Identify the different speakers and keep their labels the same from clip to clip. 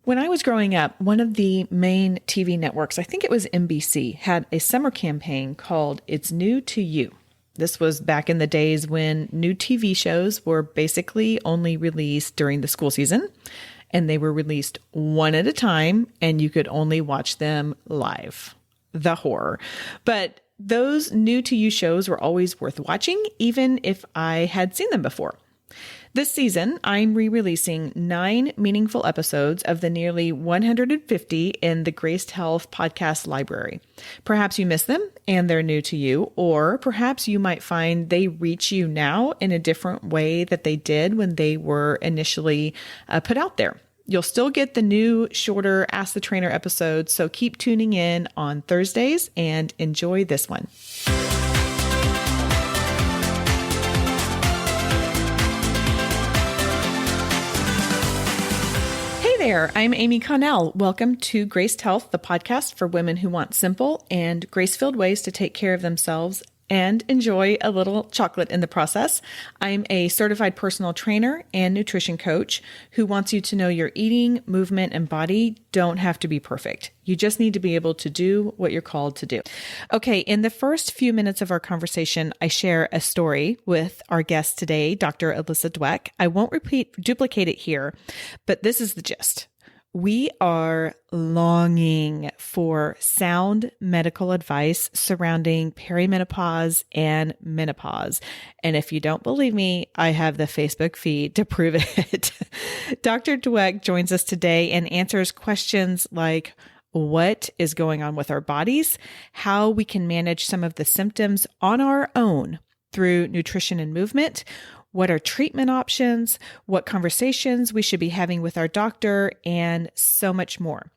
Speaker 1: When I was growing up, one of the main TV networks, I think it was NBC, had a summer campaign called It's New to You. This was back in the days when new TV shows were basically only released during the school season, and they were released one at a time, and you could only watch them live. The horror. But those new to you shows were always worth watching, even if I had seen them before. This season, I'm re-releasing 9 meaningful episodes of the nearly 150 in the Graced Health podcast library. Perhaps you missed them and they're new to you, or perhaps you might find they reach you now in a different way that they did when they were initially put out there. You'll still get the new, shorter Ask the Trainer episodes, so keep tuning in on Thursdays and enjoy this one. There, I'm Amy Connell. Welcome to Graced Health, the podcast for women who want simple and grace-filled ways to take care of themselves and enjoy a little chocolate in the process. I'm a certified personal trainer and nutrition coach who wants you to know your eating, movement, and body don't have to be perfect. You just need to be able to do what you're called to do. Okay, in the first few minutes of our conversation, I share a story with our guest today, Dr. Alyssa Dweck. I won't duplicate it here, but this is the gist. We are longing for sound medical advice surrounding perimenopause and menopause. And if you don't believe me, I have the Facebook feed to prove it. Dr. Dweck joins us today and answers questions like what is going on with our bodies, how we can manage some of the symptoms on our own through nutrition and movement, what are treatment options, what conversations we should be having with our doctor, and so much more.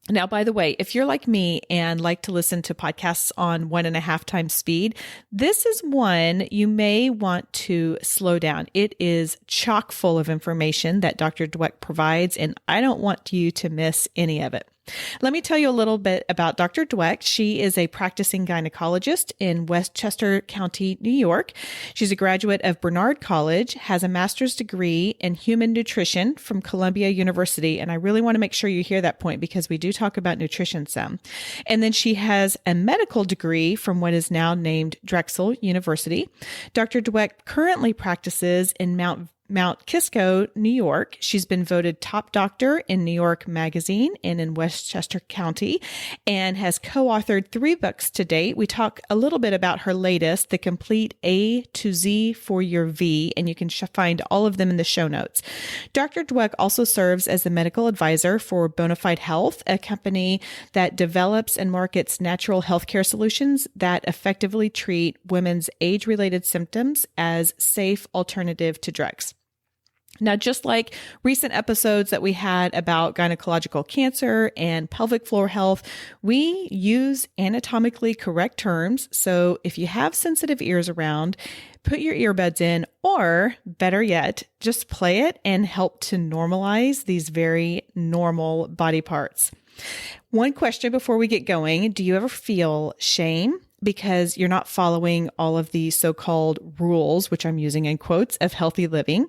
Speaker 1: Now, by the way, if you're like me and like to listen to podcasts on 1.5 times speed, this is one you may want to slow down. It is chock full of information that Dr. Dweck provides, and I don't want you to miss any of it. Let me tell you a little bit about Dr. Dweck. She is a practicing gynecologist in Westchester County, New York. She's a graduate of Barnard College, has a master's degree in human nutrition from Columbia University. And I really want to make sure you hear that point because we do talk about nutrition some. And then she has a medical degree from what is now named Drexel University. Dr. Dweck currently practices in Mount Kisco, New York. She's been voted top doctor in New York Magazine and in Westchester County and has co-authored 3 books to date. We talk a little bit about her latest, The Complete A to Z for Your V, and you can find all of them in the show notes. Dr. Dweck also serves as the medical advisor for Bonafide Health, a company that develops and markets natural healthcare solutions that effectively treat women's age-related symptoms as safe alternative to drugs. Now, just like recent episodes that we had about gynecological cancer and pelvic floor health, we use anatomically correct terms. So if you have sensitive ears around, put your earbuds in, or better yet, just play it and help to normalize these very normal body parts. One question before we get going, do you ever feel shame because you're not following all of the so-called rules, which I'm using in quotes, of healthy living?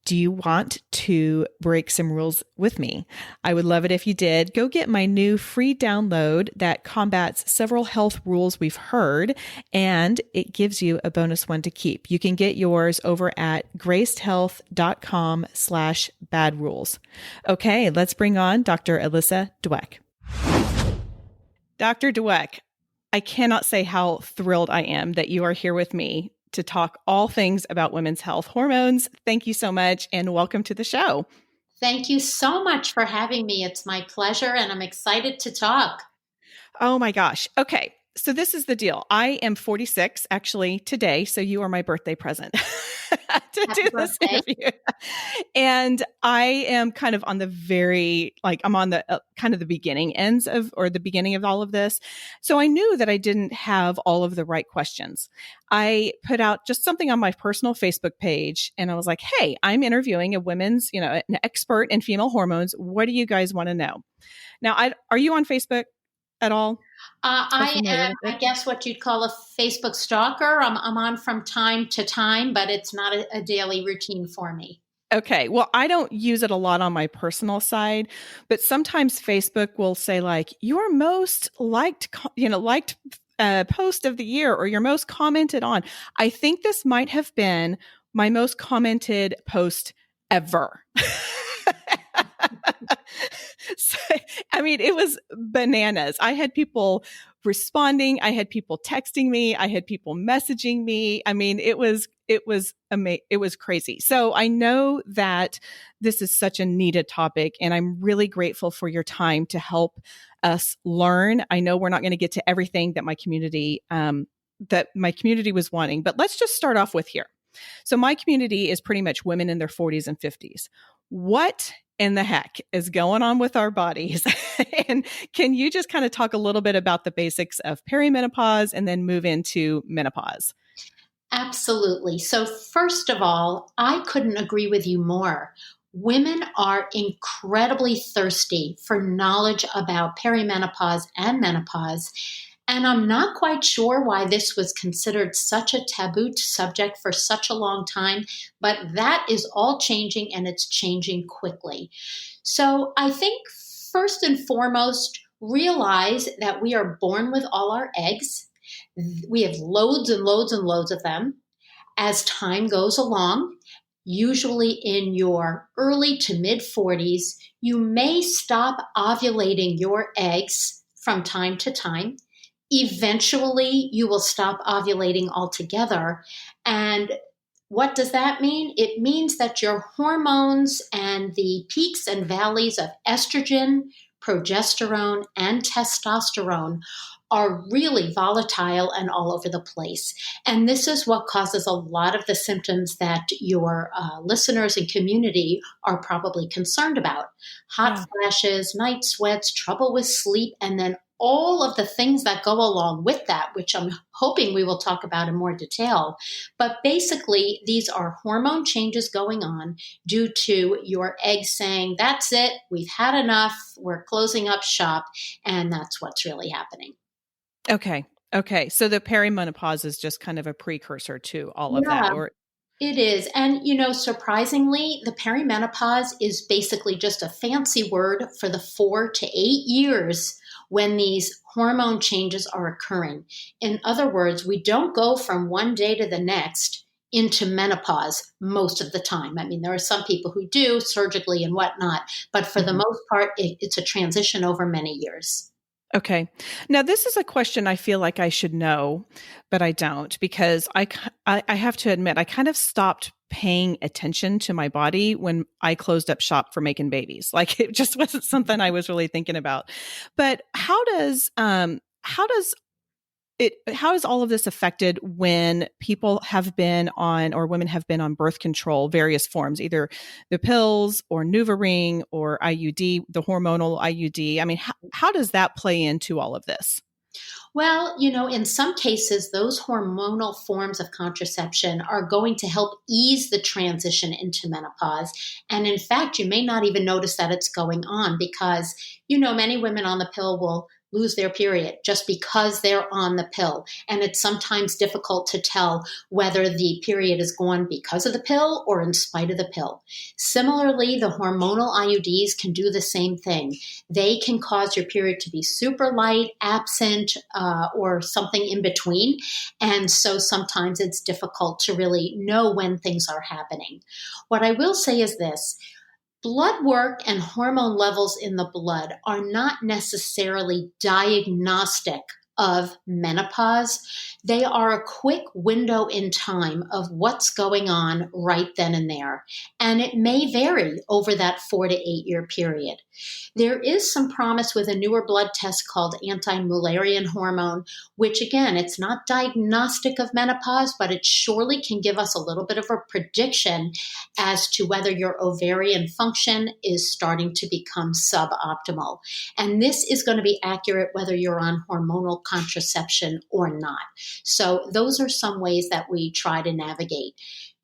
Speaker 1: Do you want to break some rules with me? I would love it if you did. Go get my new free download that combats several health rules we've heard, and it gives you a bonus one to keep. You can get yours over at gracedhealth.com/bad rules. Okay, let's bring on Dr. Alyssa Dweck. Dr. Dweck, I cannot say how thrilled I am that you are here with me to talk all things about women's health hormones. Thank you so much and welcome to the show.
Speaker 2: Thank you so much for having me. It's my pleasure and I'm excited to talk.
Speaker 1: Oh my gosh. Okay. So this is the deal. I am 46 actually today. So you are my birthday present to do this interview. And I am kind of on the I'm on the kind of the beginning ends of, or the beginning of all of this. So I knew that I didn't have all of the right questions. I put out just something on my personal Facebook page and I was like, hey, I'm interviewing a women's, an expert in female hormones. What do you guys want to know? Now, are you on Facebook at all?
Speaker 2: I am, I guess, what you'd call a Facebook stalker. I'm on from time to time, but it's not a daily routine for me.
Speaker 1: Okay. Well, I don't use it a lot on my personal side, but sometimes Facebook will say like your most liked, liked post of the year or your most commented on. I think this might have been my most commented post ever. So, I mean, it was bananas. I had people responding. I had people texting me. I had people messaging me. I mean, it was crazy. So I know that this is such a needed topic, and I'm really grateful for your time to help us learn. I know we're not going to get to everything that my community was wanting, but let's just start off with here. So my community is pretty much women in their 40s and 50s. What in the heck is going on with our bodies? And can you just kind of talk a little bit about the basics of perimenopause and then move into menopause?
Speaker 2: Absolutely. So, first of all, I couldn't agree with you more. Women are incredibly thirsty for knowledge about perimenopause and menopause. And I'm not quite sure why this was considered such a taboo subject for such a long time, but that is all changing and it's changing quickly. So, I think first and foremost, realize that we are born with all our eggs. We have loads and loads and loads of them. As time goes along, usually in your early to mid 40s, you may stop ovulating your eggs from time to time. Eventually, you will stop ovulating altogether. And what does that mean? It means that your hormones and the peaks and valleys of estrogen, progesterone, and testosterone are really volatile and all over the place. And this is what causes a lot of the symptoms that your listeners and community are probably concerned about: hot
Speaker 1: Yeah.
Speaker 2: flashes, night sweats, trouble with sleep, and then all of the things that go along with that, which I'm hoping we will talk about in more detail. But basically, these are hormone changes going on due to your eggs saying, that's it, we've had enough, we're closing up shop, and that's what's really happening.
Speaker 1: Okay. Okay. So the perimenopause is just kind of a precursor to all of
Speaker 2: Yeah,
Speaker 1: that. Or
Speaker 2: it is. And, surprisingly, the perimenopause is basically just a fancy word for the 4 to 8 years when these hormone changes are occurring. In other words, we don't go from one day to the next into menopause most of the time. I mean, there are some people who do surgically and whatnot, but for the
Speaker 1: Mhm.
Speaker 2: most part, it's a transition over many years.
Speaker 1: Okay. Now, this is a question I feel like I should know, but I don't because I have to admit, I kind of stopped paying attention to my body when I closed up shop for making babies. Like it just wasn't something I was really thinking about. But how is all of this affected when people have been on or women have been on birth control, various forms, either the pills or NuvaRing or IUD, the hormonal IUD? I mean, how does that play into all of this?
Speaker 2: Well, in some cases, those hormonal forms of contraception are going to help ease the transition into menopause. And in fact, you may not even notice that it's going on because, many women on the pill will lose their period just because they're on the pill. And it's sometimes difficult to tell whether the period is gone because of the pill or in spite of the pill. Similarly, the hormonal IUDs can do the same thing. They can cause your period to be super light, absent, or something in between. And so sometimes it's difficult to really know when things are happening. What I will say is this: blood work and hormone levels in the blood are not necessarily diagnostic of menopause. They are a quick window in time of what's going on right then and there. And it may vary over that 4 to 8 year period. There is some promise with a newer blood test called anti-Mullerian hormone, which again, it's not diagnostic of menopause, but it surely can give us a little bit of a prediction as to whether your ovarian function is starting to become suboptimal. And this is going to be accurate whether you're on hormonal contraception or not. So those are some ways that we try to navigate.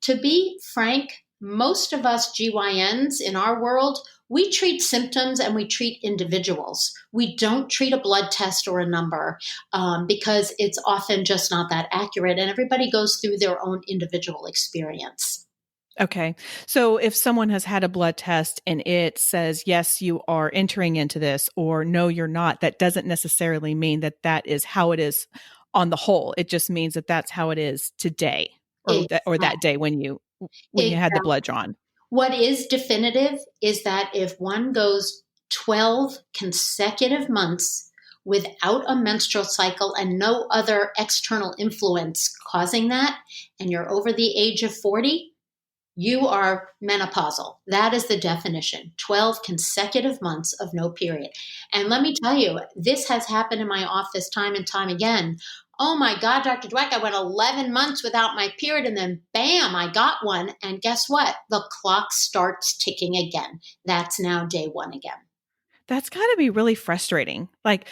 Speaker 2: To be frank, most of us GYNs in our world, we treat symptoms and we treat individuals. We don't treat a blood test or a number because it's often just not that accurate, and everybody goes through their own individual experience.
Speaker 1: Okay. So if someone has had a blood test and it says, yes, you are entering into this, or no, you're not, that doesn't necessarily mean that that is how it is on the whole. It just means that that's how it is today, or that day when you had the
Speaker 2: Exactly.
Speaker 1: blood drawn.
Speaker 2: What is definitive is that if one goes 12 consecutive months without a menstrual cycle and no other external influence causing that, and you're over the age of 40, you are menopausal. That is the definition. 12 consecutive months of no period. And let me tell you, this has happened in my office time and time again. Oh my God, Dr. Dweck, I went 11 months without my period and then bam, I got one. And guess what? The clock starts ticking again. That's now day one again.
Speaker 1: That's got to be really frustrating. Like,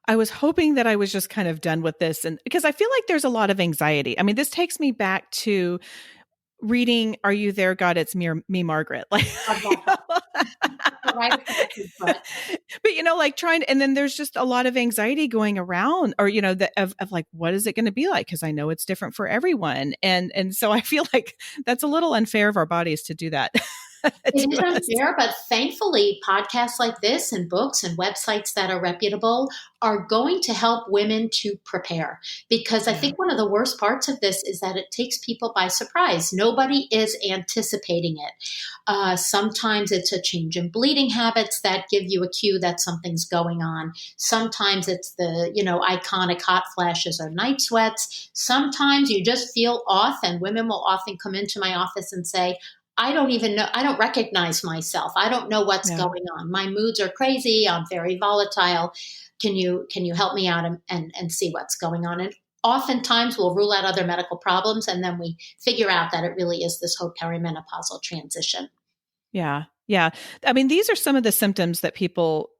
Speaker 1: I was hoping that I was just kind of done with this. And because I feel like there's a lot of anxiety. I mean, this takes me back to reading Are You There, God? It's Me, Margaret. Like,
Speaker 2: Love
Speaker 1: you
Speaker 2: that
Speaker 1: know,
Speaker 2: book. Right? But
Speaker 1: but like trying to, and then there's just a lot of anxiety going around, or of like, what is it going to be like, because I know it's different for everyone, and so I feel like that's a little unfair of our bodies to do that
Speaker 2: it is
Speaker 1: to us.
Speaker 2: unfair, but thankfully, podcasts like this and books and websites that are reputable are going to help women to prepare. Because I
Speaker 1: Yeah.
Speaker 2: think one of the worst parts of this is that it takes people by surprise. Nobody is anticipating it. Sometimes it's a change in bleeding habits that give you a cue that something's going on. Sometimes it's the, iconic hot flashes or night sweats. Sometimes you just feel off, and women will often come into my office and say, I don't even know. I don't recognize myself. I don't know what's
Speaker 1: Yeah.
Speaker 2: going on. My moods are crazy. I'm very volatile. Can you help me out and see what's going on? And oftentimes we'll rule out other medical problems, and then we figure out that it really is this whole perimenopausal transition.
Speaker 1: Yeah. Yeah. I mean, these are some of the symptoms that people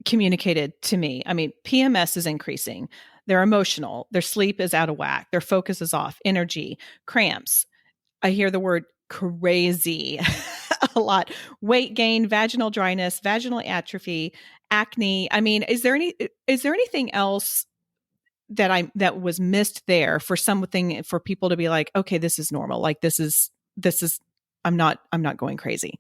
Speaker 1: communicated to me. I mean, PMS is increasing. They're emotional. Their sleep is out of whack. Their focus is off. Energy, cramps. I hear the word crazy a lot. Weight gain, vaginal dryness, vaginal atrophy, acne. I mean, is there anything else that was missed there for something for people to be like, okay, this is normal. Like this is I'm not going crazy.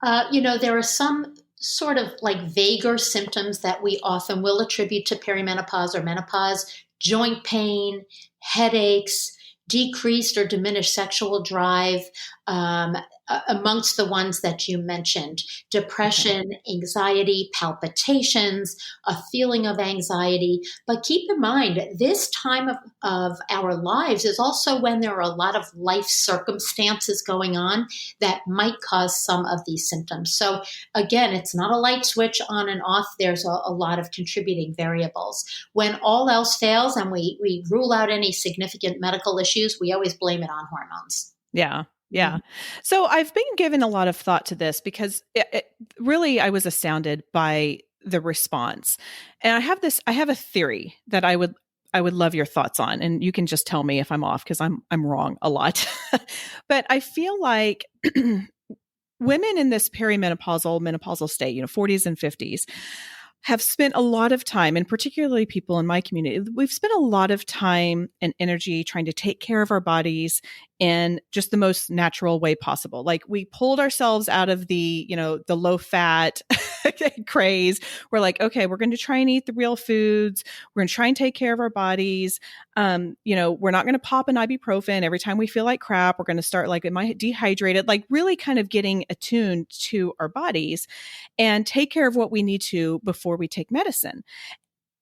Speaker 2: There are some sort of like vaguer symptoms that we often will attribute to perimenopause or menopause: joint pain, headaches, decreased or diminished sexual drive, amongst the ones that you mentioned:
Speaker 1: Okay.
Speaker 2: depression, anxiety, palpitations, a feeling of anxiety. But keep in mind, this time of our lives is also when there are a lot of life circumstances going on that might cause some of these symptoms. So again, it's not a light switch on and off. There's a lot of contributing variables. When all else fails and we rule out any significant medical issues, we always blame it on hormones.
Speaker 1: Yeah.
Speaker 2: Mhm.
Speaker 1: Yeah. So I've been given a lot of thought to this because really I was astounded by the response. And I have a theory that I would love your thoughts on, and you can just tell me if I'm off, because I'm wrong a lot. But I feel like women in this menopausal state, 40s and 50s, have spent a lot of time, and particularly people in my community, we've spent a lot of time and energy trying to take care of our bodies in just the most natural way possible. Like, we pulled ourselves out of the low fat craze. We're like, okay, we're going to try and eat the real foods. We're going to try and take care of our bodies. We're not going to pop an ibuprofen every time we feel like crap. We're going to start, like, am I dehydrated? Like, really kind of getting attuned to our bodies and take care of what we need to before we take medicine.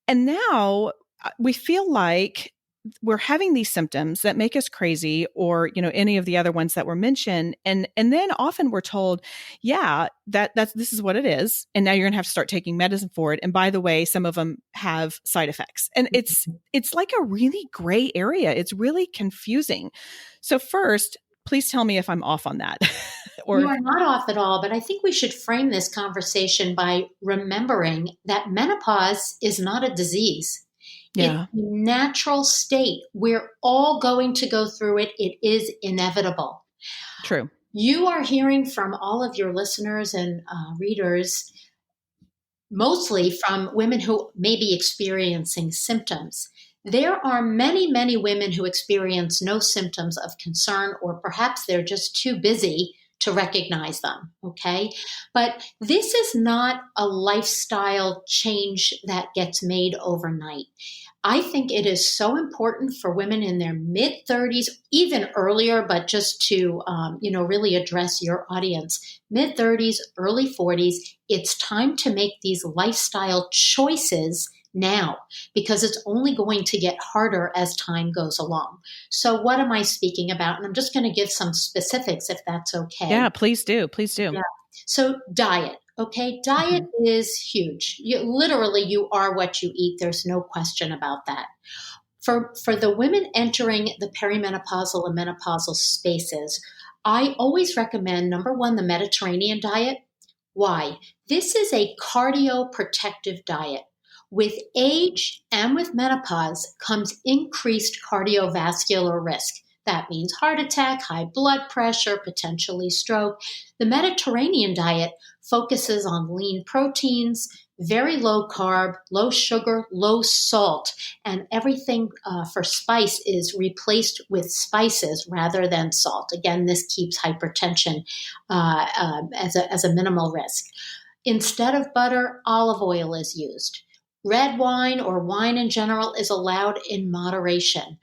Speaker 1: And now we feel like we're having these symptoms that make us crazy, or any of the other ones that were mentioned, and then often we're told, yeah, that's this is what it is, and now you're going to have to start taking medicine for it, and by the way, some of them have side effects. And it's like a really gray area. It's really confusing. So first, please tell me if I'm off on that.
Speaker 2: You
Speaker 1: Or
Speaker 2: are not off at all, but I think we should frame this conversation by remembering that menopause is not a disease. It's
Speaker 1: yeah.
Speaker 2: a natural state. We're all going to go through it. It is inevitable.
Speaker 1: True.
Speaker 2: You are hearing from all of your listeners and readers, mostly from women who may be experiencing symptoms. There are many, many women who experience no symptoms of concern, or perhaps they're just too busy to recognize them. Okay. But this is not a lifestyle change that gets made overnight. I think it is so important for women in their mid 30s, even earlier, but just to, really address your audience, mid 30s, early 40s, it's time to make these lifestyle choices now, because it's only going to get harder as time goes along. So what am I speaking about? And I'm just going to give some specifics if that's okay.
Speaker 1: Yeah, please do. Please do.
Speaker 2: Yeah. So diet. Okay. Diet is huge. You are what you eat. There's no question about that. For the women entering the perimenopausal and menopausal spaces, I always recommend number one, the Mediterranean diet. Why? This is a cardioprotective diet. With age and with menopause comes increased cardiovascular risk. That means heart attack, high blood pressure, potentially stroke. The Mediterranean diet focuses on lean proteins, very low carb, low sugar, low salt, and everything for spice is replaced with spices rather than salt. Again, this keeps hypertension as a minimal risk. Instead of butter, olive oil is used. Red wine or wine in general is allowed in moderation.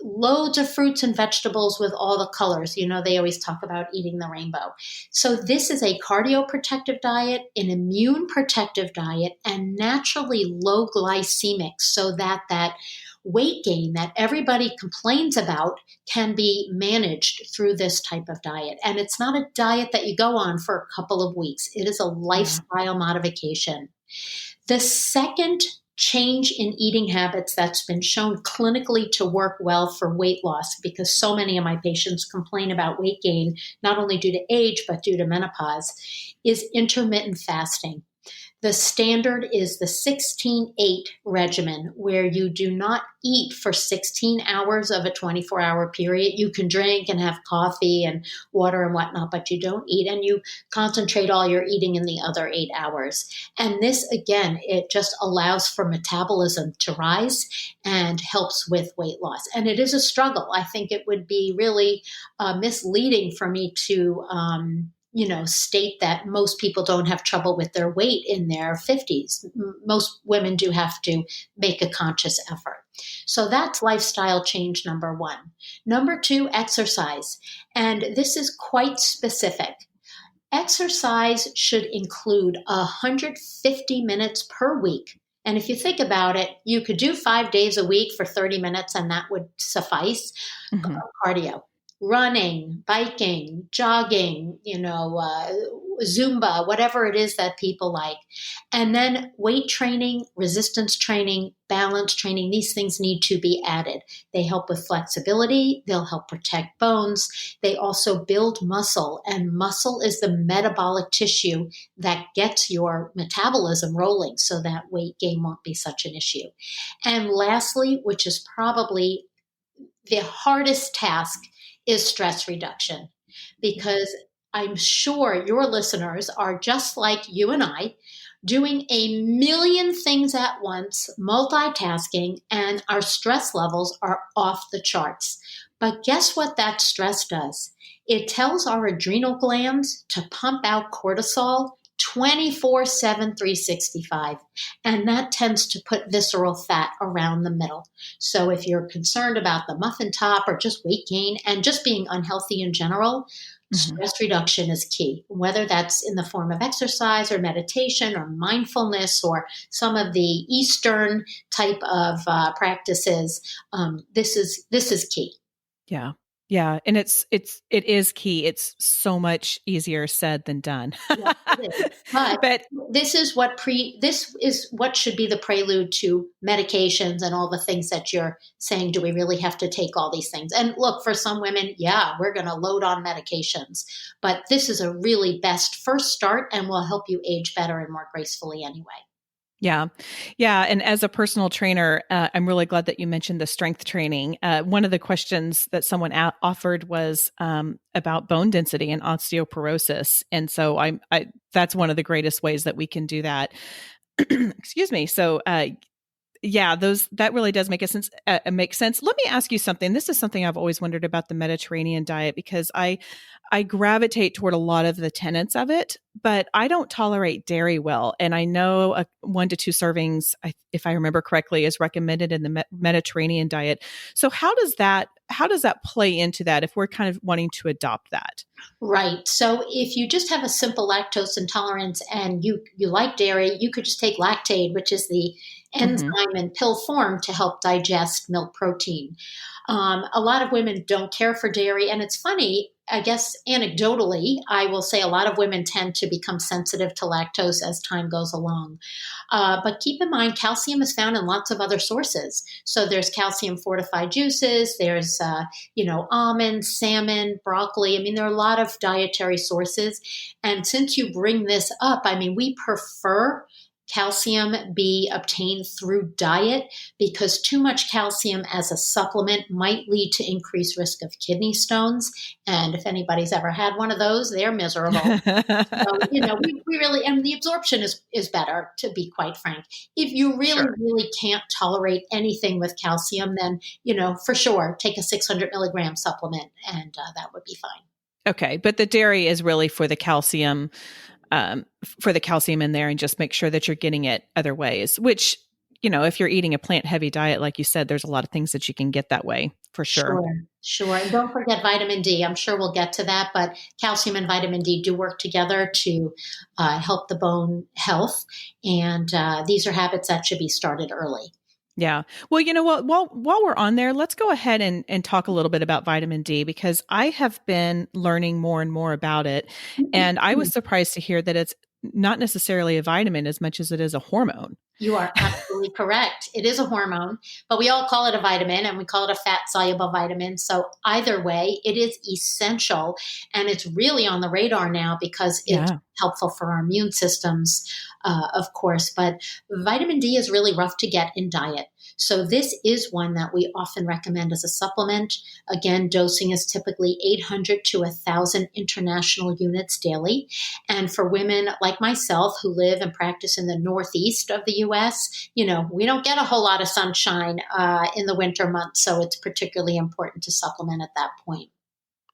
Speaker 2: Loads of fruits and vegetables with all the colors. They always talk about eating the rainbow. So this is a cardioprotective diet, an immune protective diet, and naturally low glycemic, so that weight gain that everybody complains about can be managed through this type of diet. And it's not a diet that you go on for a couple of weeks. It is a lifestyle modification. The second change in eating habits that's been shown clinically to work well for weight loss, because so many of my patients complain about weight gain, not only due to age, but due to menopause, is intermittent fasting. The standard is the 16-8 regimen, where you do not eat for 16 hours of a 24-hour period. You can drink and have coffee and water and whatnot, but you don't eat, and you concentrate all your eating in the other 8 hours. And this, again, it just allows for metabolism to rise and helps with weight loss. And it is a struggle. I think it would be really misleading for me to state that most people don't have trouble with their weight in their 50s. Most women do have to make a conscious effort. So that's lifestyle change number one. Number two, exercise. And this is quite specific. Exercise should include 150 minutes per week. And if you think about it, you could do 5 days a week for 30 minutes and that would suffice. Cardio. Running, biking, jogging, Zumba, whatever it is that people like. And then weight training, resistance training, balance training, these things need to be added. They help with flexibility. They'll help protect bones. They also build muscle, and muscle is the metabolic tissue that gets your metabolism rolling, so that weight gain won't be such an issue. And lastly, which is probably the hardest task, is stress reduction, because I'm sure your listeners are just like you and I, doing a million things at once, multitasking, and our stress levels are off the charts. But guess what that stress does? It tells our adrenal glands to pump out cortisol 24/7, 365. And that tends to put visceral fat around the middle. So if you're concerned about the muffin top or just weight gain and just being unhealthy in general, stress reduction is key, whether that's in the form of exercise or meditation or mindfulness or some of the Eastern type of practices. This is key.
Speaker 1: Yeah. Yeah. And it is key. It's so much easier said than done.
Speaker 2: Yeah, it is. But this is what should be the prelude to medications and all the things that you're saying. Do we really have to take all these things? And look, for some women, yeah, we're going to load on medications, but this is a really best first start and will help you age better and more gracefully anyway.
Speaker 1: Yeah. Yeah. And as a personal trainer, I'm really glad that you mentioned the strength training. One of the questions that someone offered was about bone density and osteoporosis. And so that's one of the greatest ways that we can do that. Excuse me. So Yeah, that really does make a sense. Make sense. Let me ask you something. This is something I've always wondered about the Mediterranean diet because I gravitate toward a lot of the tenets of it, but I don't tolerate dairy well. And I know 1 to 2 servings, if I remember correctly, is recommended in the Mediterranean diet. So how does that play into that if we're kind of wanting to adopt that?
Speaker 2: Right. So if you just have a simple lactose intolerance and you like dairy, you could just take lactate, which is the
Speaker 1: Hmm.
Speaker 2: enzyme in pill form to help digest milk protein. A lot of women don't care for dairy, and it's funny. I guess anecdotally, I will say a lot of women tend to become sensitive to lactose as time goes along. But keep in mind, calcium is found in lots of other sources. So there's calcium fortified juices. There's almonds, salmon, broccoli. I mean, there are a lot of dietary sources. And since you bring this up, I mean, we prefer calcium be obtained through diet because too much calcium as a supplement might lead to increased risk of kidney stones. And if anybody's ever had one of those, they're miserable. So, we really, and the absorption is better, to be quite frank. If you really,
Speaker 1: Sure.
Speaker 2: really can't tolerate anything with calcium, then, for sure, take a 600 milligram supplement and that would be fine.
Speaker 1: Okay, but the dairy is really for the calcium in there, and just make sure that you're getting it other ways. Which, if you're eating a plant heavy diet, like you said, there's a lot of things that you can get that way for sure.
Speaker 2: Sure, sure. And don't forget vitamin D. I'm sure we'll get to that, but calcium and vitamin D do work together to help the bone health. And these are habits that should be started early.
Speaker 1: Yeah. Well, you know what? While we're on there, let's go ahead and talk a little bit about vitamin D because I have been learning more and more about it. And I was surprised to hear that it's not necessarily a vitamin as much as it is a hormone.
Speaker 2: You are absolutely correct. It is a hormone, but we all call it a vitamin and we call it a fat soluble vitamin. So either way, it is essential and it's really on the radar now because it's
Speaker 1: Yeah.
Speaker 2: helpful for our immune systems, of course. But vitamin D is really rough to get in diet. So this is one that we often recommend as a supplement. Again, dosing is typically 800 to 1,000 international units daily. And for women like myself who live and practice in the Northeast of the US, we don't get a whole lot of sunshine in the winter months. So it's particularly important to supplement at that point.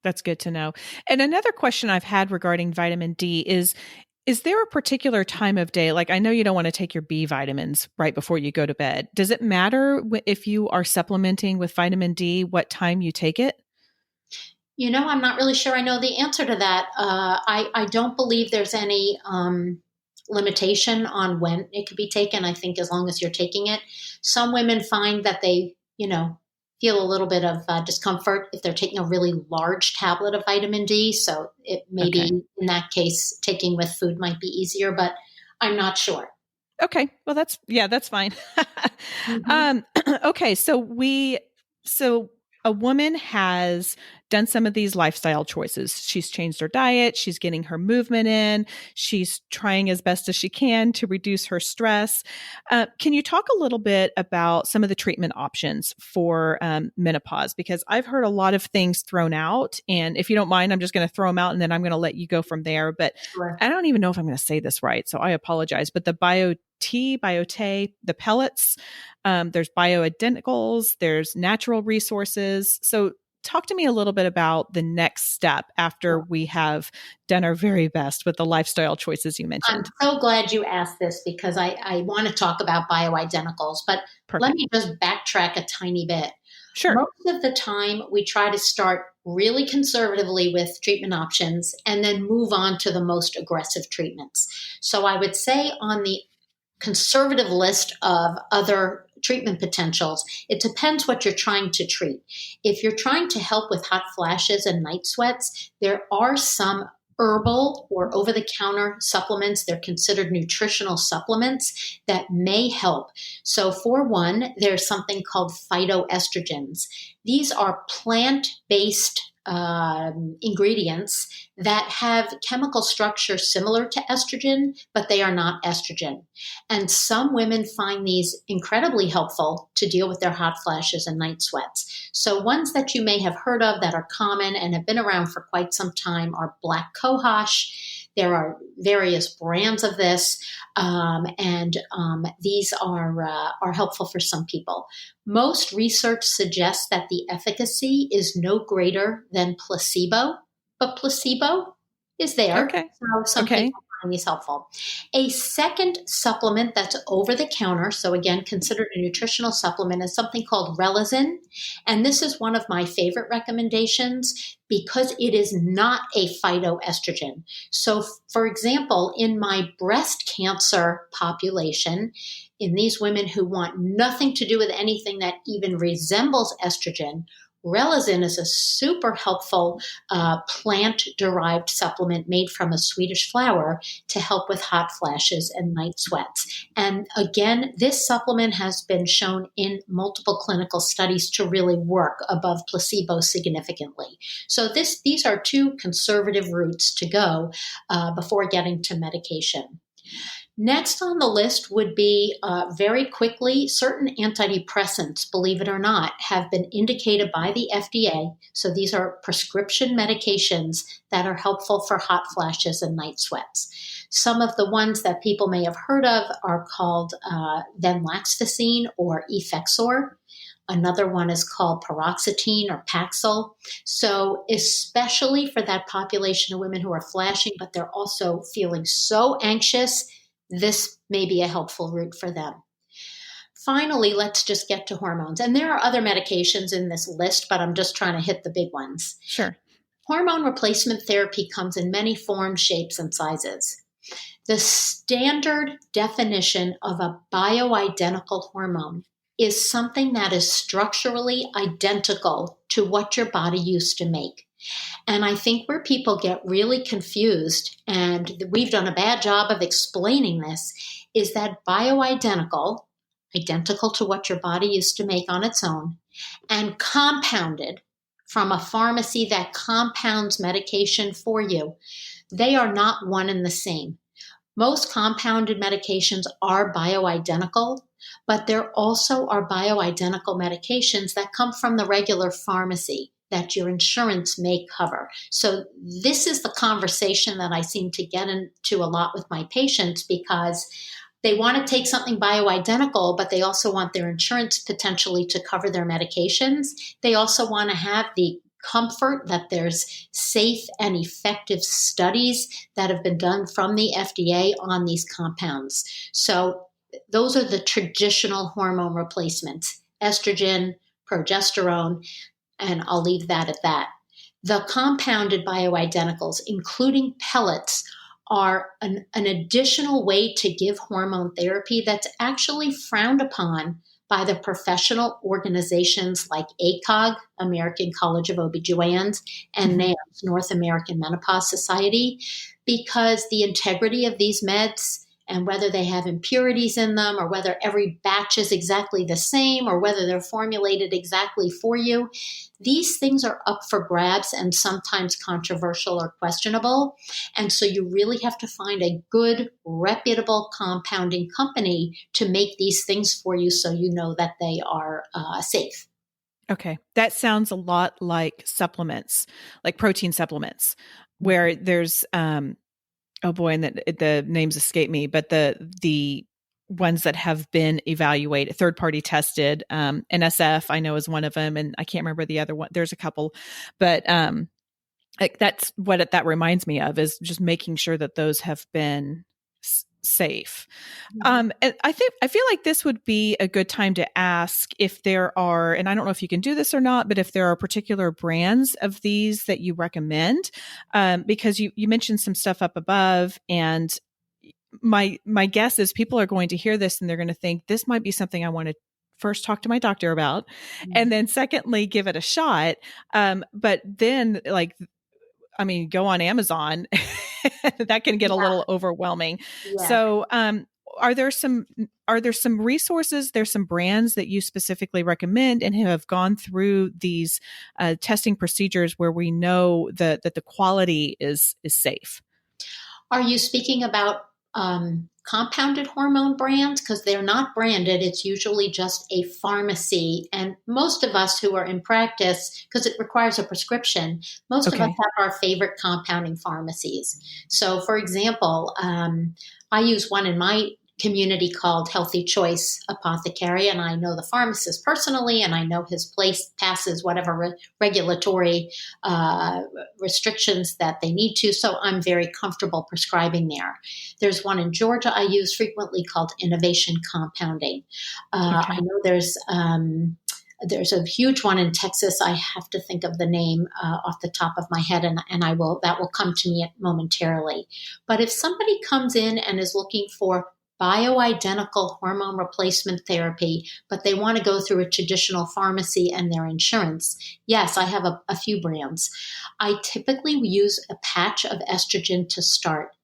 Speaker 1: That's good to know. And another question I've had regarding vitamin D is there a particular time of day? Like I know you don't want to take your B vitamins right before you go to bed. Does it matter if you are supplementing with vitamin D what time you take it?
Speaker 2: I'm not really sure I know the answer to that. I don't believe there's any limitation on when it could be taken. I think as long as you're taking it. Some women find that they, feel a little bit of discomfort if they're taking a really large tablet of vitamin D. So it maybe
Speaker 1: Okay.
Speaker 2: in that case, taking with food might be easier, but I'm not sure.
Speaker 1: Okay. Well, that's fine.
Speaker 2: Mhm.
Speaker 1: um, okay. So a woman has done some of these lifestyle choices. She's changed her diet. She's getting her movement in. She's trying as best as she can to reduce her stress. Can you talk a little bit about some of the treatment options for menopause? Because I've heard a lot of things thrown out. And if you don't mind, I'm just going to throw them out and then I'm going to let you go from there. But
Speaker 2: Sure.
Speaker 1: I don't even know if I'm going to say this right. So I apologize. But the biote, the pellets, there's bioidenticals, there's natural resources. So talk to me a little bit about the next step after we have done our very best with the lifestyle choices you
Speaker 2: I'm
Speaker 1: mentioned.
Speaker 2: so glad you asked this because I want to talk about bioidenticals, but let
Speaker 1: Perfect.
Speaker 2: me just backtrack a tiny bit.
Speaker 1: Sure.
Speaker 2: Most of the time, we try to start really conservatively with treatment options and then move on to the most aggressive treatments. So I would say on the conservative list of other treatment potentials, it depends what you're trying to treat. If you're trying to help with hot flashes and night sweats, there are some herbal or over the counter supplements. They're considered nutritional supplements that may help. So, for one, there's something called phytoestrogens. These are plant based ingredients that have chemical structure similar to estrogen, but they are not estrogen. And some women find these incredibly helpful to deal with their hot flashes and night sweats. So, ones that you may have heard of that are common and have been around for quite some time are black cohosh. There are various brands of this, and these are helpful for some people. Most research suggests that the efficacy is no greater than placebo, but placebo is there.
Speaker 1: Okay.
Speaker 2: So some
Speaker 1: Okay.
Speaker 2: people find these helpful. A second supplement that's over the counter, so again, considered a nutritional supplement, is something called Relazin. And this is one of my favorite recommendations because it is not a phytoestrogen. So, for example, in my breast cancer population, in these women who want nothing to do with anything that even resembles estrogen, Relazin is a super helpful plant-derived supplement made from a Swedish flower to help with hot flashes and night sweats. And again, this supplement has been shown in multiple clinical studies to really work above placebo significantly. So these are two conservative routes to go before getting to medication. Next on the list would be very quickly certain antidepressants, believe it or not, have been indicated by the FDA. So these are prescription medications that are helpful for hot flashes and night sweats. Some of the ones that people may have heard of are called venlafaxine or Effexor. Another one is called paroxetine or Paxil. So especially for that population of women who are flashing, but they're also feeling so anxious, this may be a helpful route for them. Finally, let's just get to hormones. And there are other medications in this list, but I'm just trying to hit the big ones.
Speaker 1: Sure.
Speaker 2: Hormone replacement therapy comes in many forms, shapes, and sizes. The standard definition of a bioidentical hormone is something that is structurally identical to what your body used to make. And I think where people get really confused, and we've done a bad job of explaining this, is that bioidentical, identical to what your body used to make on its own, and compounded from a pharmacy that compounds medication for you, they are not one and the same. Most compounded medications are bioidentical, but there also are bioidentical medications that come from the regular pharmacy that your insurance may cover. So this is the conversation that I seem to get into a lot with my patients because they want to take something bioidentical, but they also want their insurance potentially to cover their medications. They also want to have the comfort that there's safe and effective studies that have been done from the FDA on these compounds. So those are the traditional hormone replacements: estrogen, progesterone, and I'll leave that at that. The compounded bioidenticals, including pellets, are an additional way to give hormone therapy that's actually frowned upon by the professional organizations like ACOG, American College of OBGYNs, and NAMS, North American Menopause Society, because the integrity of these meds and whether they have impurities in them or whether every batch is exactly the same or whether they're formulated exactly for you, these things are up for grabs and sometimes controversial or questionable. And so you really have to find a good, reputable compounding company to make these things for you so you know that they are safe.
Speaker 1: Okay. That sounds a lot like supplements, like protein supplements, where there's, oh boy, and the names escape me, but the ones that have been evaluated, third party tested, NSF, I know is one of them, and I can't remember the other one. There's a couple, but like that's what that reminds me of, is just making sure that those have been safe. And I feel like this would be a good time to ask if there are, and I don't know if you can do this or not, but if there are particular brands of these that you recommend, because you mentioned some stuff up above, and my guess is people are going to hear this and they're going to think this might be something I want to first talk to my doctor about, and then secondly give it a shot. But then go on Amazon. That can get a little overwhelming.
Speaker 2: Yeah.
Speaker 1: So, are there some resources, there's some brands that you specifically recommend and have gone through these testing procedures where we know that the quality is safe?
Speaker 2: Are you speaking about compounded hormone brands because they're not branded. It's usually just a pharmacy. And most of us who are in practice, because it requires a prescription, most of us
Speaker 1: Okay.
Speaker 2: have our favorite compounding pharmacies. So, for example, I use one in my community called Healthy Choice Apothecary, and I know the pharmacist personally, and I know his place passes whatever regulatory restrictions that they need to. So I'm very comfortable prescribing there. There's one in Georgia I use frequently called Innovation Compounding. I
Speaker 1: Okay.
Speaker 2: know there's a huge one in Texas. I have to think of the name off the top of my head, and that will come to me momentarily. But if somebody comes in and is looking for bioidentical hormone replacement therapy, but they want to go through a traditional pharmacy and their insurance, yes, I have a few brands. I typically use a patch of estrogen to start.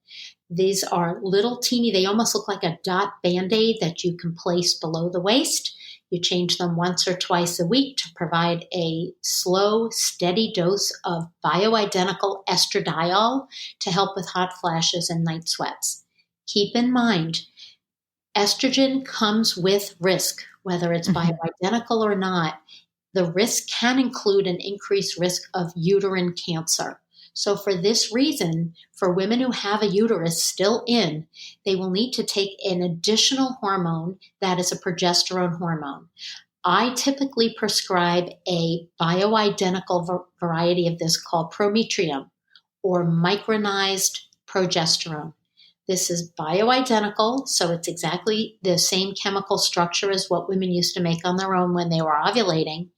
Speaker 2: These are little teeny, they almost look like a dot band-aid that you can place below the waist. You change them once or twice a week to provide a slow, steady dose of bioidentical estradiol to help with hot flashes and night sweats. Keep in mind, estrogen comes with risk, whether it's
Speaker 1: Mm-hmm.
Speaker 2: bioidentical or not. The risk can include an increased risk of uterine cancer. So, for this reason, for women who have a uterus still in, they will need to take an additional hormone that is a progesterone hormone. I typically prescribe a bioidentical variety of this called prometrium or micronized progesterone. This is bioidentical, so it's exactly the same chemical structure as what women used to make on their own when they were ovulating,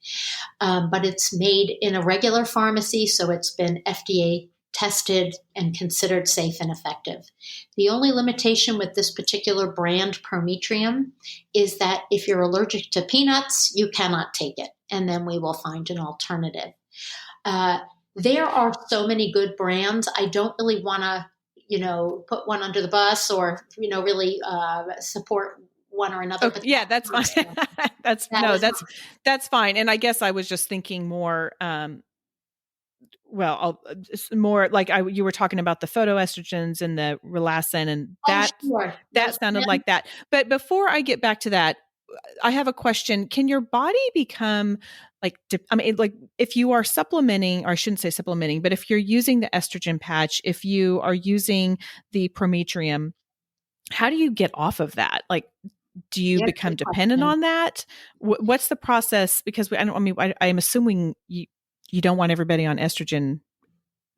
Speaker 2: but it's made in a regular pharmacy, so it's been FDA tested and considered safe and effective. The only limitation with this particular brand, Prometrium, is that if you're allergic to peanuts, you cannot take it, and then we will find an alternative. Uh, there are so many good brands. I don't really want to, put one under the bus or, really support one or another.
Speaker 1: Oh,
Speaker 2: But
Speaker 1: yeah, that's fine. that's
Speaker 2: that
Speaker 1: no,
Speaker 2: is
Speaker 1: that's fine. And I guess I was just thinking more, well, more like you were talking about the photoestrogens and the relacin, and
Speaker 2: oh, sure. Those
Speaker 1: that sounded
Speaker 2: brands.
Speaker 1: like that. But before I get back to that, I have a question. Can your body become like, I mean, like if you are supplementing, or I shouldn't say supplementing, but if you're using the estrogen patch, if you are using the prometrium, how do you get off of that? Like, do you
Speaker 2: Yeah,
Speaker 1: become
Speaker 2: good
Speaker 1: dependent
Speaker 2: question.
Speaker 1: on that? What's the process? Because I'm assuming you don't want everybody on estrogen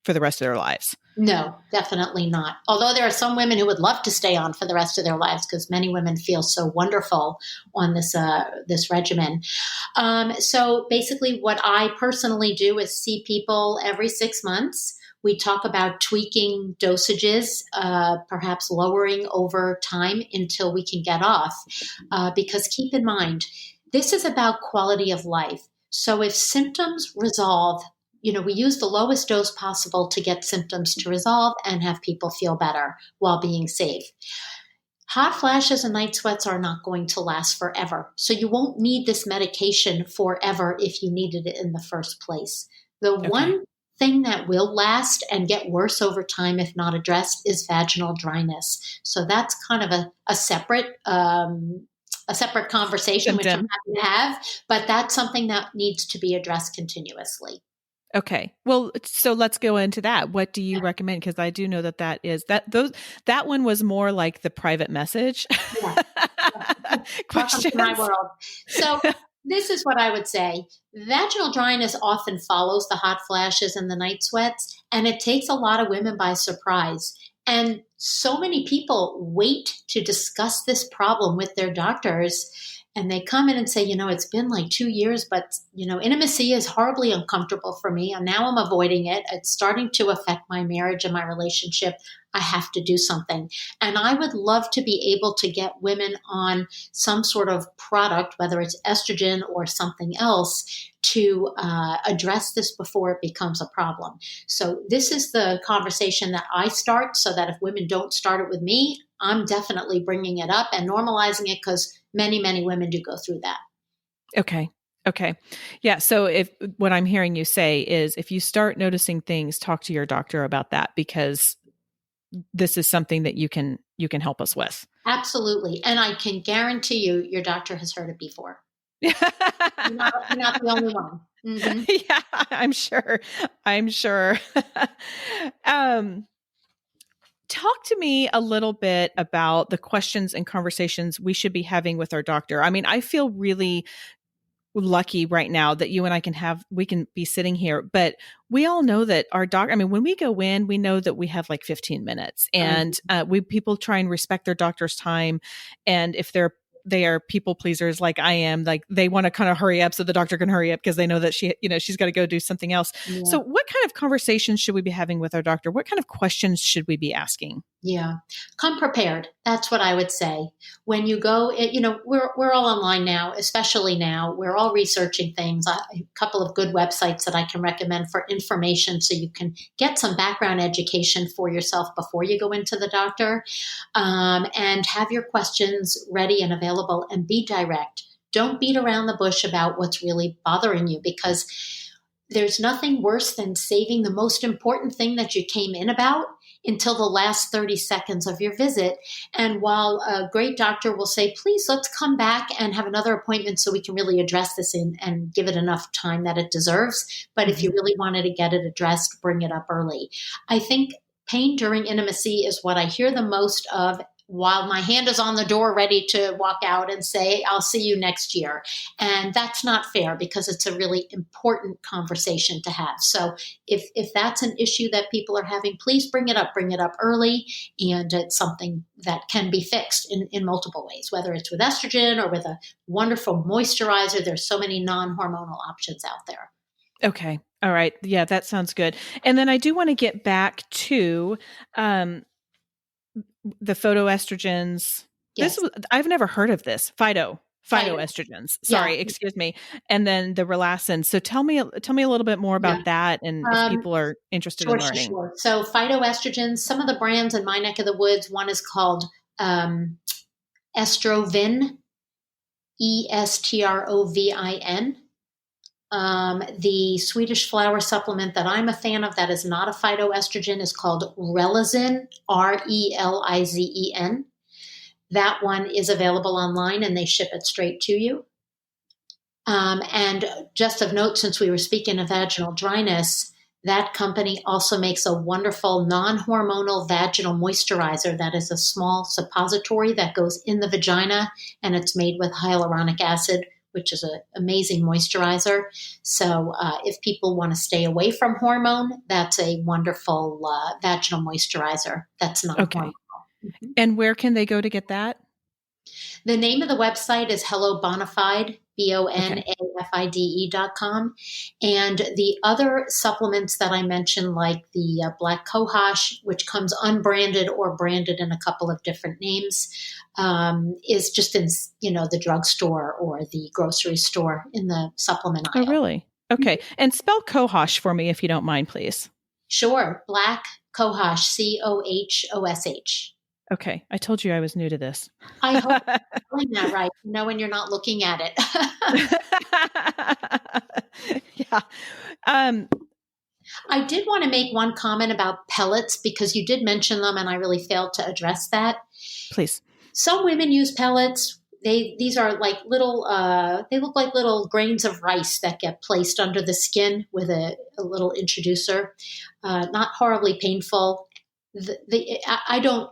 Speaker 1: for the rest of their lives.
Speaker 2: No, definitely not. Although there are some women who would love to stay on for the rest of their lives because many women feel so wonderful on this regimen. So basically, what I personally do is see people every 6 months. We talk about tweaking dosages, perhaps lowering over time until we can get off. Because keep in mind, this is about quality of life. So if symptoms resolve, we use the lowest dose possible to get symptoms to resolve and have people feel better while being safe. Hot flashes and night sweats are not going to last forever. So you won't need this medication forever if you needed it in the first place. The
Speaker 1: Okay.
Speaker 2: one thing that will last and get worse over time if not addressed is vaginal dryness. So that's kind of a separate conversation, which I'm
Speaker 1: Symptom.
Speaker 2: happy to have, but that's something that needs to be addressed continuously.
Speaker 1: Okay. Well, so let's go into that. What do you recommend? Because I do know that one was more like the private message
Speaker 2: Yeah. Welcome to my
Speaker 1: questions.
Speaker 2: world. So, this is what I would say. Vaginal dryness often follows the hot flashes and the night sweats, and it takes a lot of women by surprise. And so many people wait to discuss this problem with their doctors. And they come in and say, it's been like 2 years, but, intimacy is horribly uncomfortable for me. And now I'm avoiding it. It's starting to affect my marriage and my relationship. I have to do something. And I would love to be able to get women on some sort of product, whether it's estrogen or something else, to address this before it becomes a problem. So, this is the conversation that I start so that if women don't start it with me, I'm definitely bringing it up and normalizing it because many, many women do go through that.
Speaker 1: Okay. Okay. Yeah. So if what I'm hearing you say is if you start noticing things, talk to your doctor about that because this is something that you can help us with.
Speaker 2: Absolutely. And I can guarantee you, your doctor has heard it before. You're not the only one. Mm-hmm.
Speaker 1: Yeah, I'm sure. I'm sure. Talk to me a little bit about the questions and conversations we should be having with our doctor. I mean, I feel really lucky right now that you and we can be sitting here, but we all know that our doctor, I mean, when we go in, we know that we have like 15 minutes, and people try and respect their doctor's time. And if they are people pleasers like I am, like they want to kind of hurry up so the doctor can hurry up because they know that she's got to go do something else.
Speaker 2: Yeah.
Speaker 1: So what kind of conversations should we be having with our doctor? What kind of questions should we be asking?
Speaker 2: Yeah. Come prepared. That's what I would say. When you go, we're all online now, especially now. We're all researching things. A couple of good websites that I can recommend for information so you can get some background education for yourself before you go into the doctor, and have your questions ready and available, and be direct. Don't beat around the bush about what's really bothering you, because there's nothing worse than saving the most important thing that you came in about until the last 30 seconds of your visit. And while a great doctor will say, please, let's come back and have another appointment so we can really address this and give it enough time that it deserves. But if you really wanted to get it addressed, bring it up early. I think pain during intimacy is what I hear the most of, while my hand is on the door ready to walk out and say, I'll see you next year. And that's not fair, because it's a really important conversation to have. So if that's an issue that people are having, please bring it up early. And it's something that can be fixed in multiple ways, whether it's with estrogen or with a wonderful moisturizer. There's so many non-hormonal options out there.
Speaker 1: Okay. All right. Yeah, that sounds good. And then I do want to get back to, the photoestrogens.
Speaker 2: Yes.
Speaker 1: I've never heard of this. Phytoestrogens. Sorry,
Speaker 2: Yeah.
Speaker 1: excuse me. And then the relacin. So tell me a little bit more about that, and if people are interested in learning.
Speaker 2: Sure. So phytoestrogens, some of the brands in my neck of the woods, one is called Estrovin, Estrovin. The Swedish flower supplement that I'm a fan of that is not a phytoestrogen is called Relizen, Relizen. That one is available online, and they ship it straight to you. And just of note, since we were speaking of vaginal dryness, that company also makes a wonderful non-hormonal vaginal moisturizer that is a small suppository that goes in the vagina, and it's made with hyaluronic acid, which is an amazing moisturizer. So if people want to stay away from hormone, that's a wonderful vaginal moisturizer that's non-hormonal.
Speaker 1: Okay. And where can they go to get that?
Speaker 2: The name of the website is Hello Bonafide, Bonafide.com. And the other supplements that I mentioned, like the black cohosh, which comes unbranded or branded in a couple of different names, is just in the drugstore or the grocery store in the supplement aisle.
Speaker 1: Oh, really? Okay. And spell cohosh for me, if you don't mind, please.
Speaker 2: Sure. Black cohosh, Cohosh.
Speaker 1: Okay. I told you I was new to this.
Speaker 2: I hope you're doing that right, when you're not looking at it.
Speaker 1: Yeah.
Speaker 2: I did want to make one comment about pellets, because you did mention them and I really failed to address that.
Speaker 1: Please.
Speaker 2: Some women use pellets. These are like little, they look like little grains of rice that get placed under the skin with a little introducer. Not horribly painful. I don't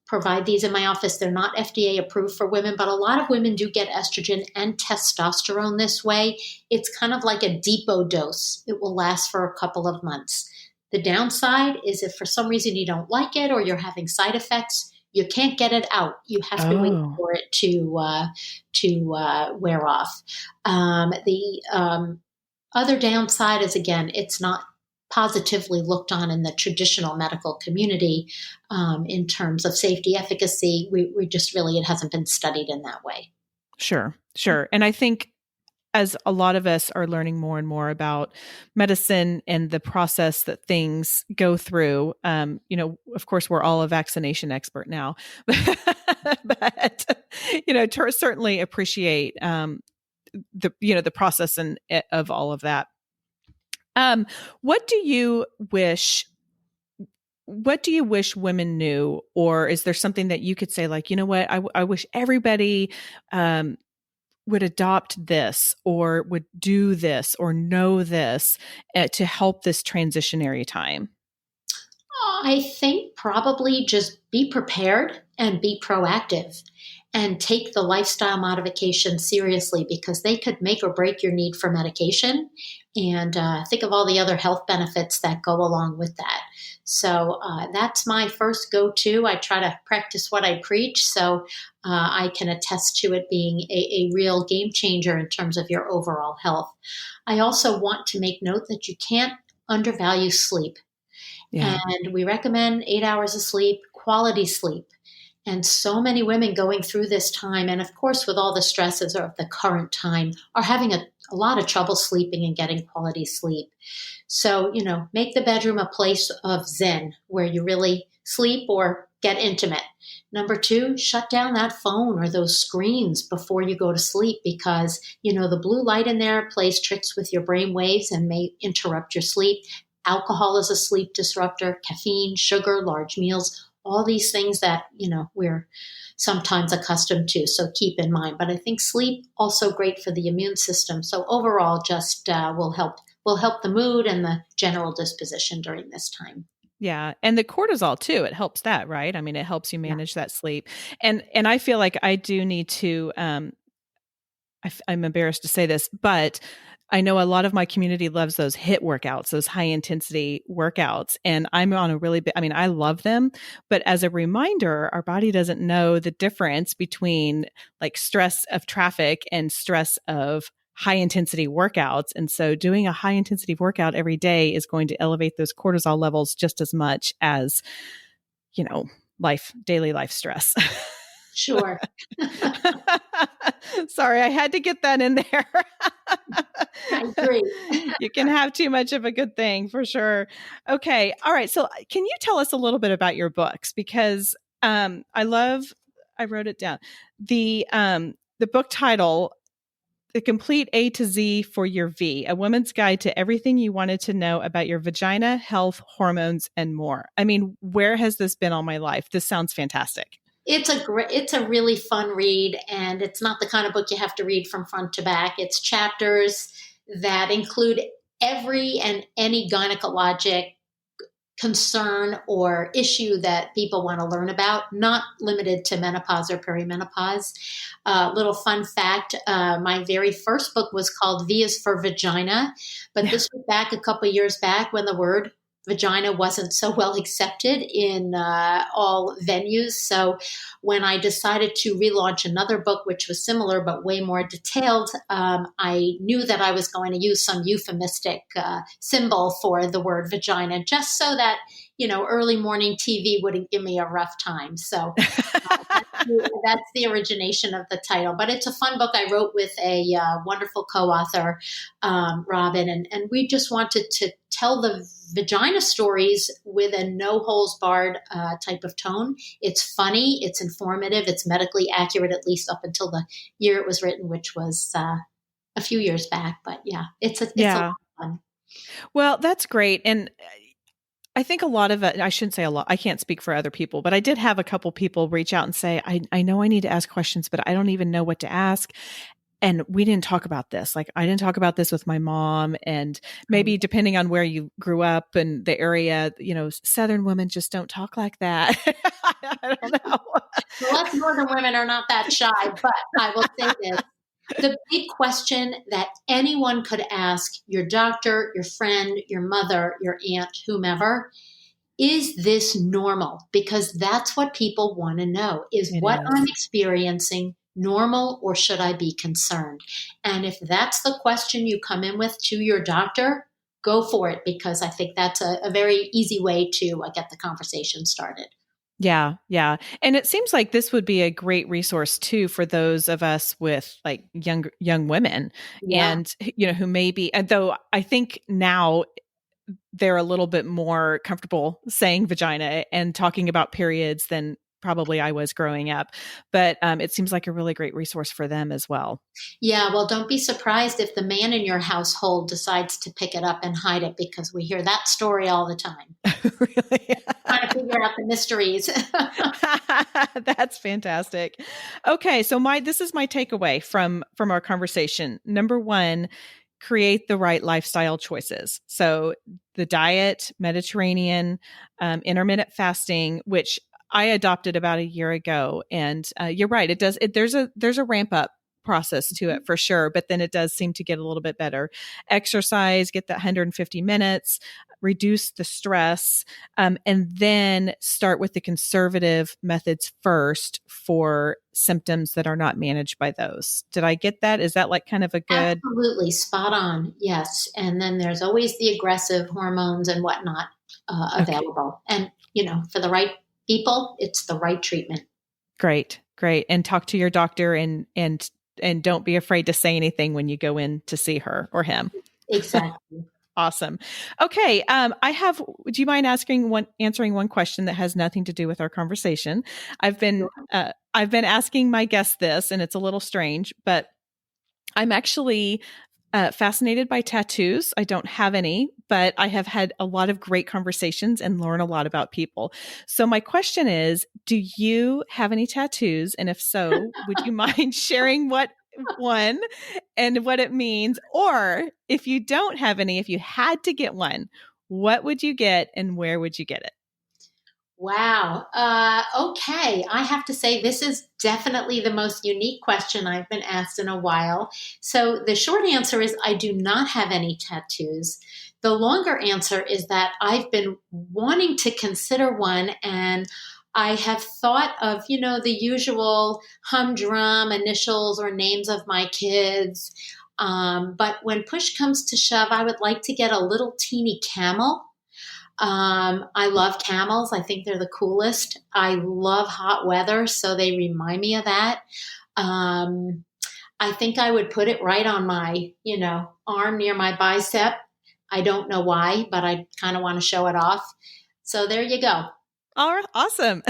Speaker 2: provide these in my office. They're not FDA approved for women, but a lot of women do get estrogen and testosterone this way. It's kind of like a depot dose. It will last for a couple of months. The downside is if for some reason you don't like it or you're having side effects, you can't get it out. You have to wait for it to wear off. The other downside is, again, it's not positively looked on in the traditional medical community in terms of safety, efficacy. We just really, it hasn't been studied in that way.
Speaker 1: Sure. And I think as a lot of us are learning more and more about medicine and the process that things go through, of course, we're all a vaccination expert now, but certainly appreciate the process and of all of that. What do you wish what do you wish women knew? Or is there something that you could say, like, you know what, I wish everybody would adopt this or would do this or know this to help this transitionary time?
Speaker 2: I think probably just be prepared and be proactive and take the lifestyle modification seriously because they could make or break your need for medication. And think of all the other health benefits that go along with that. So that's my first go to. I try to practice what I preach. So I can attest to it being a real game changer in terms of your overall health. I also want to make note that you can't undervalue sleep.
Speaker 1: Yeah.
Speaker 2: And we recommend 8 hours of sleep, quality sleep. And so many women going through this time, and of course, with all the stresses of the current time, are having a lot of trouble sleeping and getting quality sleep. So, make the bedroom a place of zen where you really sleep or get intimate. Number two, shut down that phone or those screens before you go to sleep because, the blue light in there plays tricks with your brain waves and may interrupt your sleep. Alcohol is a sleep disruptor, caffeine, sugar, large meals, all these things that, we're sometimes accustomed to. So keep in mind. But I think sleep also great for the immune system. So overall, just will help the mood and the general disposition during this time.
Speaker 1: Yeah. And the cortisol too, it helps that, right? I mean, it helps you
Speaker 2: Yeah,
Speaker 1: manage that sleep. And I feel like I do need to I'm embarrassed to say this, but I know a lot of my community loves those HIIT workouts, those high intensity workouts. And I'm on a really big, I mean, I love them. But as a reminder, our body doesn't know the difference between like stress of traffic and stress of high intensity workouts. And so doing a high intensity workout every day is going to elevate those cortisol levels just as much as, daily life stress.
Speaker 2: sure.
Speaker 1: Sorry, I had to get that in there.
Speaker 2: I agree.
Speaker 1: You can have too much of a good thing for sure. Okay. All right. So can you tell us a little bit about your books? Because I wrote it down. The book title, The Complete A to Z for Your V, A Woman's Guide to Everything You Wanted to Know About Your Vagina, Health, Hormones, and More. I mean, where has this been all my life? This sounds fantastic.
Speaker 2: It's a really fun read, and it's not the kind of book you have to read from front to back. It's chapters that include every and any gynecologic concern or issue that people want to learn about, not limited to menopause or perimenopause. Little fun fact, my very first book was called V is for Vagina, but this was back a couple years back when the word vagina wasn't so well accepted in all venues. So when I decided to relaunch another book, which was similar but way more detailed, I knew that I was going to use some euphemistic symbol for the word vagina, just so that early morning TV wouldn't give me a rough time. So that's the origination of the title. But it's a fun book I wrote with a wonderful co-author, Robin, and we just wanted to tell the vagina stories with a no holes barred type of tone. It's funny, it's informative, it's medically accurate, at least up until the year it was written, which was a few years back. But yeah, it's a lot of fun.
Speaker 1: Well, that's great. And I think a lot of it, I shouldn't say a lot, I can't speak for other people, but I did have a couple people reach out and say, I know I need to ask questions, but I don't even know what to ask. And we didn't talk about this. Like, I didn't talk about this with my mom. And maybe depending on where you grew up and the area, Southern women just don't talk like that. I don't know.
Speaker 2: Well, us northern women are not that shy, but I will say this. The big question that anyone could ask your doctor, your friend, your mother, your aunt, whomever, is this normal? Because that's what people want to know. Is
Speaker 1: It
Speaker 2: what I'm
Speaker 1: is.
Speaker 2: experiencing normal or should I be concerned? And if that's the question you come in with to your doctor, go for it because I think that's a very easy way to get the conversation started.
Speaker 1: Yeah, yeah. And it seems like this would be a great resource too for those of us with like young women
Speaker 2: Yeah.
Speaker 1: and who may be, and though I think now they're a little bit more comfortable saying vagina and talking about periods than probably I was growing up, but it seems like a really great resource for them as well.
Speaker 2: Yeah, well, don't be surprised if the man in your household decides to pick it up and hide it, because we hear that story all the time.
Speaker 1: Really?
Speaker 2: Trying to figure out the mysteries.
Speaker 1: That's fantastic. Okay, so this is my takeaway from our conversation. Number one, create the right lifestyle choices. So the diet, Mediterranean, intermittent fasting, which I adopted about a year ago, and you're right. It does. There's a ramp up process to it for sure, but then it does seem to get a little bit better. Exercise, get that 150 minutes, reduce the stress, and then start with the conservative methods first for symptoms that are not managed by those. Did I get that? Is that like kind of a good?
Speaker 2: Absolutely spot on. Yes. And then there's always the aggressive hormones and whatnot
Speaker 1: Okay.
Speaker 2: available. And, for the right people, it's the right treatment.
Speaker 1: Great. Great. And talk to your doctor and don't be afraid to say anything when you go in to see her or him.
Speaker 2: Exactly.
Speaker 1: Awesome. Okay. Do you mind answering one question that has nothing to do with our conversation? I've been, asking my guests this, and it's a little strange, but I'm actually fascinated by tattoos. I don't have any, but I have had a lot of great conversations and learn a lot about people. So my question is, do you have any tattoos? And if so, would you mind sharing what one and what it means? Or if you don't have any, if you had to get one, what would you get and where would you get it?
Speaker 2: Wow. Okay. I have to say, this is definitely the most unique question I've been asked in a while. So, the short answer is I do not have any tattoos. The longer answer is that I've been wanting to consider one, and I have thought of, the usual humdrum initials or names of my kids. But when push comes to shove, I would like to get a little teeny camel. I love camels. I think they're the coolest. I love hot weather, so they remind me of that. Um, I think I would put it right on my, arm near my bicep. I don't know why, but I kind of want to show it off. So there you go.
Speaker 1: All right, awesome.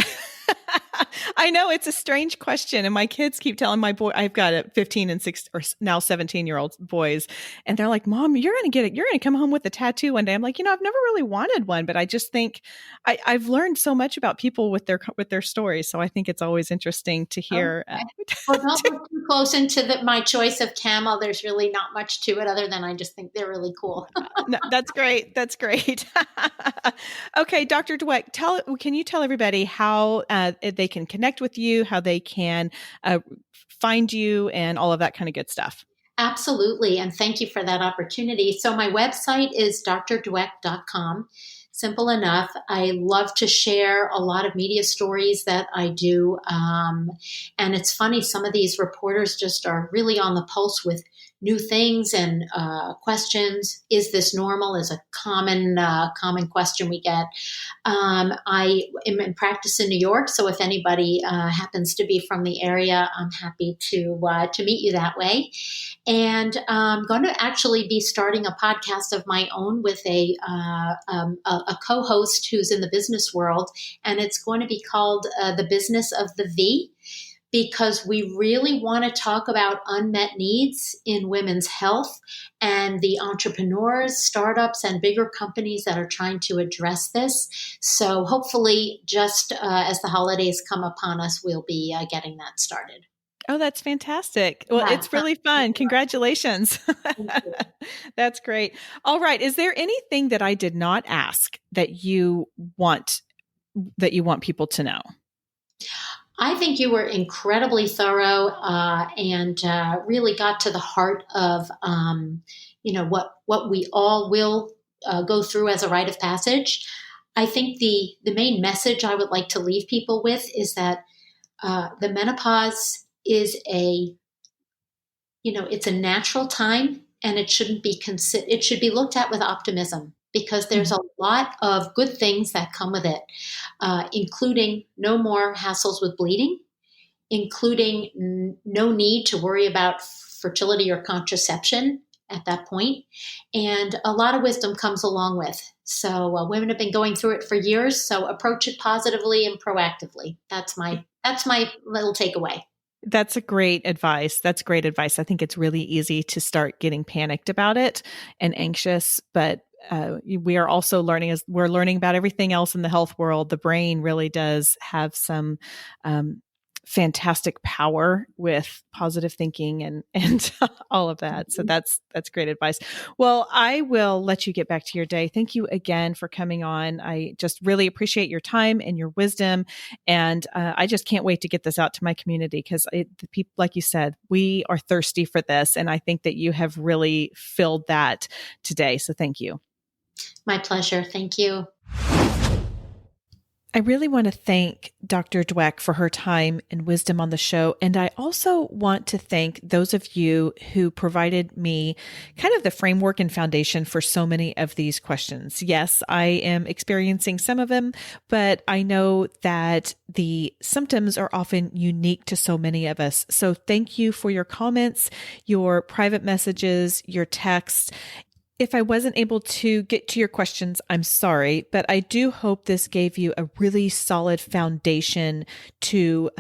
Speaker 1: I know it's a strange question, and my kids keep telling my boy, I've got a 15 and 6 or now 17-year-old boys, and they're like, "Mom, you're going to get it. You're going to come home with a tattoo one day." I'm like, I've never really wanted one, but I just think I've learned so much about people with their stories. So I think it's always interesting to hear.
Speaker 2: Okay. Well, don't look too close into my choice of camel. There's really not much to it other than I just think they're really cool.
Speaker 1: No, that's great. That's great. Okay, Dr. Dweck, can you tell everybody how they can connect with you, how they can find you, and all of that kind of good stuff?
Speaker 2: Absolutely. And thank you for that opportunity. So, my website is drdweck.com. Simple enough. I love to share a lot of media stories that I do. And it's funny, some of these reporters just are really on the pulse with new things and questions. Is this normal? Is a common question we get. I am in practice in New York, so if anybody happens to be from the area, I'm happy to meet you that way. And I'm going to actually be starting a podcast of my own with a co-host who's in the business world, and it's going to be called The Business of the V, because we really want to talk about unmet needs in women's health and the entrepreneurs, startups, and bigger companies that are trying to address this. So hopefully, just as the holidays come upon us, we'll be getting that started.
Speaker 1: Oh, that's fantastic. Well,
Speaker 2: Yeah.
Speaker 1: it's really fun. Congratulations. That's great. All right. Is there anything that I did not ask that you want people to know?
Speaker 2: I think you were incredibly thorough and really got to the heart of, what we all will go through as a rite of passage. I think the main message I would like to leave people with is that the menopause is it's a natural time, and it shouldn't be it should be looked at with optimism, because there's a lot of good things that come with it, including no more hassles with bleeding, including no need to worry about fertility or contraception, at that point. And a lot of wisdom comes along with. So women have been going through it for years. So approach it positively and proactively. That's my little takeaway.
Speaker 1: That's a great advice. That's great advice. I think it's really easy to start getting panicked about it and anxious, but we are also learning as we're learning about everything else in the health world. The brain really does have some fantastic power with positive thinking and all of that. So that's great advice. Well, I will let you get back to your day. Thank you again for coming on. I just really appreciate your time and your wisdom, and I just can't wait to get this out to my community because the people, like you said, we are thirsty for this, and I think that you have really filled that today. So thank you.
Speaker 2: My pleasure. Thank you.
Speaker 1: I really want to thank Dr. Dweck for her time and wisdom on the show. And I also want to thank those of you who provided me kind of the framework and foundation for so many of these questions. Yes, I am experiencing some of them, but I know that the symptoms are often unique to so many of us. So thank you for your comments, your private messages, your texts. If I wasn't able to get to your questions, I'm sorry, but I do hope this gave you a really solid foundation to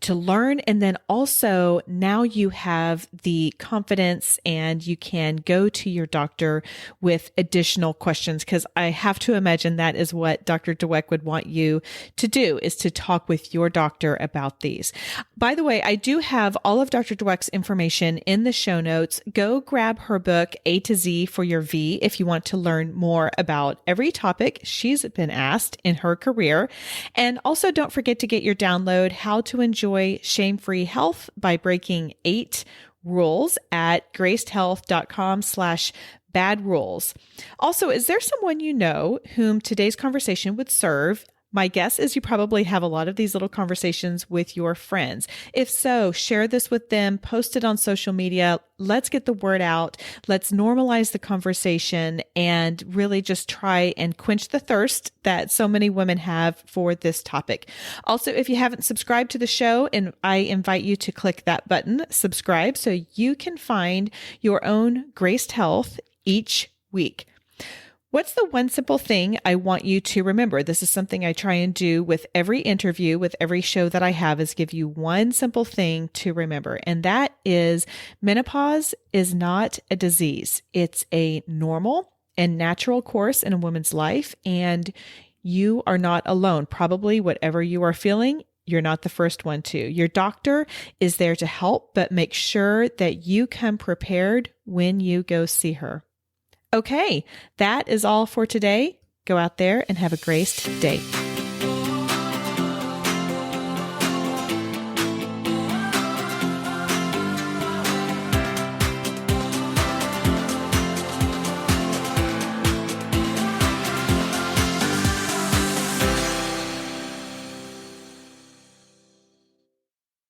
Speaker 1: learn. And then also now you have the confidence and you can go to your doctor with additional questions, because I have to imagine that is what Dr. Dweck would want you to do, is to talk with your doctor about these. By the way, I do have all of Dr. Dweck's information in the show notes. Go grab her book, A to Z for your V, if you want to learn more about every topic she's been asked in her career. And also don't forget to get your download, How to Enjoy Shame-Free Health by Breaking 8 Rules, at gracedhealth.com/bad rules. Also, is there someone you know whom today's conversation would serve? My guess is you probably have a lot of these little conversations with your friends. If so, share this with them, post it on social media. Let's get the word out. Let's normalize the conversation and really just try and quench the thirst that so many women have for this topic. Also, if you haven't subscribed to the show, and I invite you to click that button, subscribe, so you can find your own Graced Health each week. What's the one simple thing I want you to remember? This is something I try and do with every interview, with every show that I have, is give you one simple thing to remember. And that is menopause is not a disease. It's a normal and natural course in a woman's life. And you are not alone. Probably whatever you are feeling, you're not the first one to. Your doctor is there to help, but make sure that you come prepared when you go see her. Okay, that is all for today. Go out there and have a graced day.